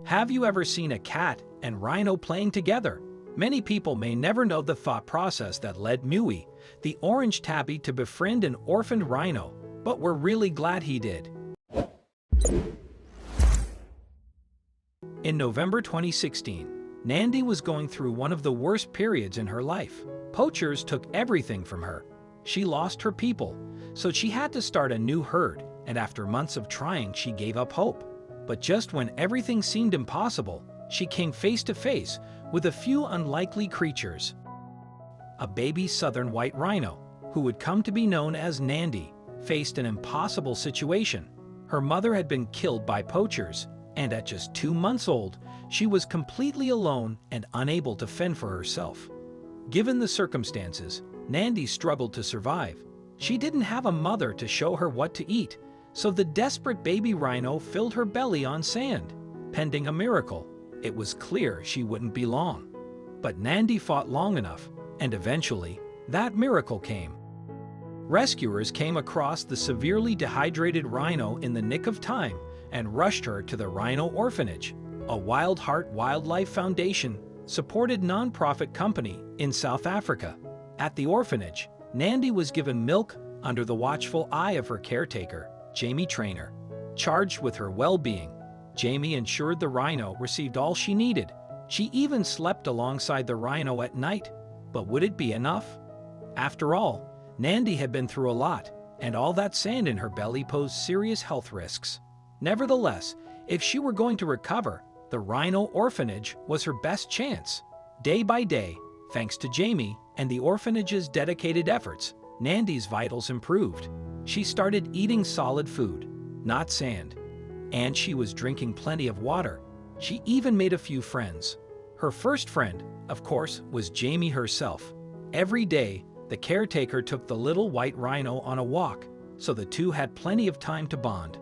Have you ever seen a cat and rhino playing together? Many people may never know the thought process that led Mui, the orange tabby, to befriend an orphaned rhino, but we're really glad he did. In November 2016, Nandy was going through one of the worst periods in her life. Poachers took everything from her. She lost her people, so she had to start a new herd, and after months of trying, she gave up hope. But just when everything seemed impossible, she came face to face with a few unlikely creatures. A baby southern white rhino, who would come to be known as Nandy, faced an impossible situation. Her mother had been killed by poachers, and at just 2 months old, she was completely alone and unable to fend for herself. Given the circumstances, Nandy struggled to survive. She didn't have a mother to show her what to eat, so the desperate baby rhino filled her belly on sand. Pending a miracle, it was clear she wouldn't be long. But Nandy fought long enough, and eventually, that miracle came. Rescuers came across the severely dehydrated rhino in the nick of time and rushed her to the Rhino Orphanage, a Wild Heart Wildlife Foundation supported nonprofit company in South Africa. At the orphanage, Nandy was given milk under the watchful eye of her caretaker, Jamie Trainer. Charged with her well-being, Jamie ensured the rhino received all she needed. She even slept alongside the rhino at night. But would it be enough? After all, Nandy had been through a lot, and all that sand in her belly posed serious health risks. Nevertheless, if she were going to recover, the Rhino Orphanage was her best chance. Day by day, thanks to Jamie and the orphanage's dedicated efforts, Nandy's vitals improved. She started eating solid food, not sand, and she was drinking plenty of water. She even made a few friends. Her first friend, of course, was Jamie herself. Every day, the caretaker took the little white rhino on a walk, so the two had plenty of time to bond.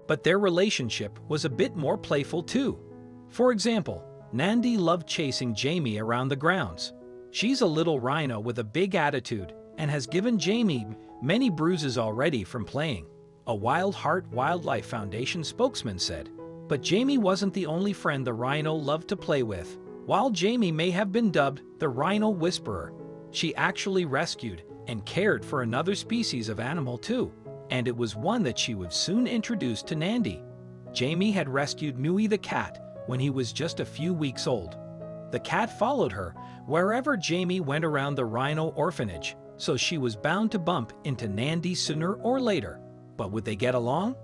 But their relationship was a bit more playful too. For example, Nandy loved chasing Jamie around the grounds. She's a little rhino with a big attitude and has given Jamie many bruises already from playing, a Wild Heart Wildlife Foundation spokesman said. But Jamie wasn't the only friend the rhino loved to play with. While Jamie may have been dubbed the Rhino Whisperer, she actually rescued and cared for another species of animal too, and it was one that she would soon introduce to Nandy. Jamie had rescued Mui the cat when he was just a few weeks old. The cat followed her wherever Jamie went around the Rhino Orphanage, so she was bound to bump into Nandy sooner or later. But would they get along?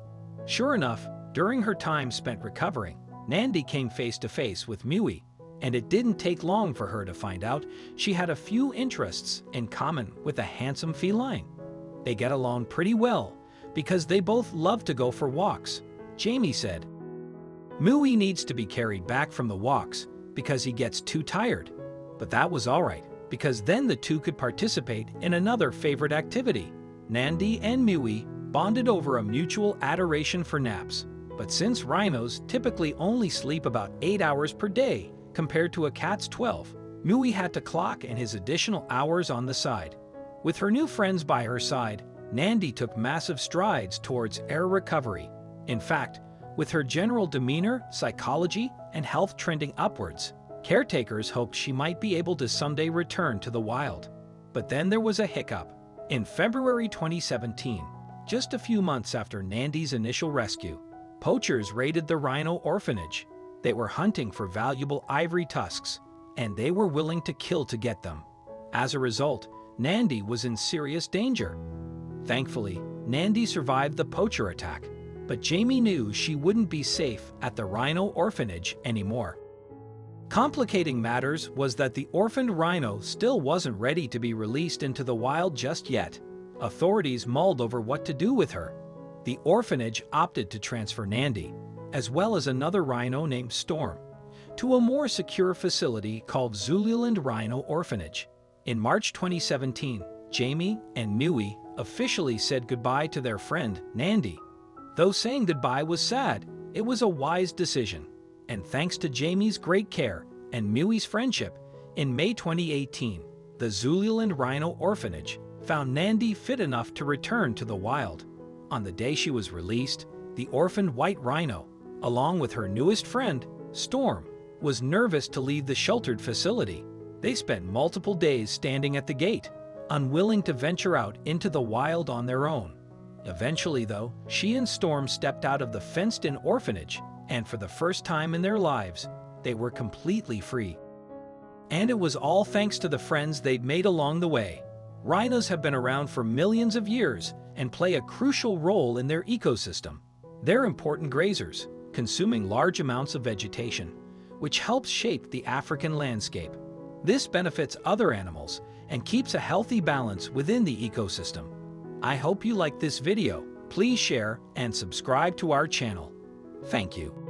Sure enough, during her time spent recovering, Nandy came face to face with Mui, and it didn't take long for her to find out she had a few interests in common with a handsome feline. They get along pretty well because they both love to go for walks. Jamie said, "Mui needs to be carried back from the walks because he gets too tired." But that was all right, because then the two could participate in another favorite activity. Nandy and Mui bonded over a mutual adoration for naps. But since rhinos typically only sleep about 8 hours per day compared to a cat's 12, Mui had to clock in his additional hours on the side. With her new friends by her side, Nandy took massive strides towards air recovery. In fact, with her general demeanor, psychology, and health trending upwards, caretakers hoped she might be able to someday return to the wild. But then there was a hiccup. In February 2017, just a few months after Nandy's initial rescue, poachers raided the Rhino Orphanage. They were hunting for valuable ivory tusks, and they were willing to kill to get them. As a result, Nandy was in serious danger. Thankfully, Nandy survived the poacher attack, but Jamie knew she wouldn't be safe at the Rhino Orphanage anymore. Complicating matters was that the orphaned rhino still wasn't ready to be released into the wild just yet. Authorities mulled over what to do with her. The orphanage opted to transfer Nandy, as well as another rhino named Storm, to a more secure facility called Zululand Rhino Orphanage. In March 2017, Jamie and Mui officially said goodbye to their friend, Nandy. Though saying goodbye was sad, it was a wise decision. And thanks to Jamie's great care and Mui's friendship, in May 2018, the Zululand Rhino Orphanage found Nandy fit enough to return to the wild. On the day she was released, the orphaned white rhino along with her newest friend, Storm, was nervous to leave the sheltered facility. They spent multiple days standing at the gate, unwilling to venture out into the wild on their own. Eventually, though, she and Storm stepped out of the fenced-in orphanage, and for the first time in their lives, they were completely free. And it was all thanks to the friends they'd made along the way. Rhinos have been around for millions of years and play a crucial role in their ecosystem. They're important grazers, consuming large amounts of vegetation, which helps shape the African landscape. This benefits other animals and keeps a healthy balance within the ecosystem. I hope you liked this video. Please share and subscribe to our channel. Thank you.